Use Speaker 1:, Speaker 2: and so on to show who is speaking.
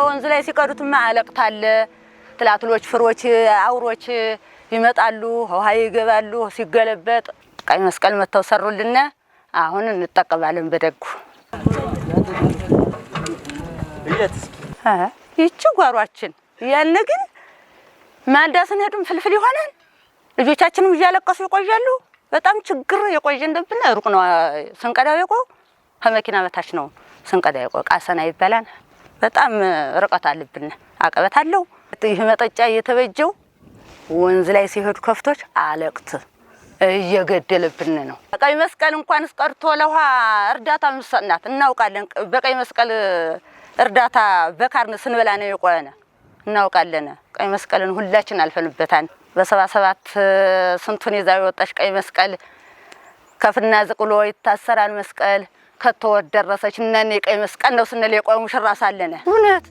Speaker 1: ወንዝ ላይ ሲቀዱት ማለቅታለ ትላትሎች ፍሮች አውሮች ይመጣሉ ውሃ ይገባሉ ሲገለበጥ ቀይ መስቀል መተው ሰሩልና አሁን እንጠቀማለን በደጉ ይቺ ጓሯችን ያለ ግን ማልዳ ስንሄድም ፍልፍል ይሆናል ልጆቻችንም እያለቀሱ ይቆያሉ በጣም ችግር የቆየ እንደብና ሩቅ ነው ስንቀዳው የቆ ከመኪና በታች ነው ስንቀዳው የቆ ቃሰና ይባላል በጣም ርቀት አለብን አቀበት አለው ይህ መጠጫ እየተበጀው ወንዝ ላይ ሲሄዱ ከፍቶች አለቅት እየገደለብን ነው ቀይ መስቀል እንኳን እስቀርቶ ለውሃ እርዳታ መስጠናት እናውቃለን በቀይ መስቀል እርዳታ በካርን ስንበላ ነው የቆየነ እናውቃለን ቀይ መስቀልን ሁላችን አልፈንበታን በ77 ስንቱን ይዛው ወጣሽ ቀይ መስቀል ከፍና ዝቅሎ ይታሰራል መስቀል ከተወደረሰች እነኔ ቀይ መስቀል ነው ስንል የቆየ ሙሽራ ሳለነ እውነት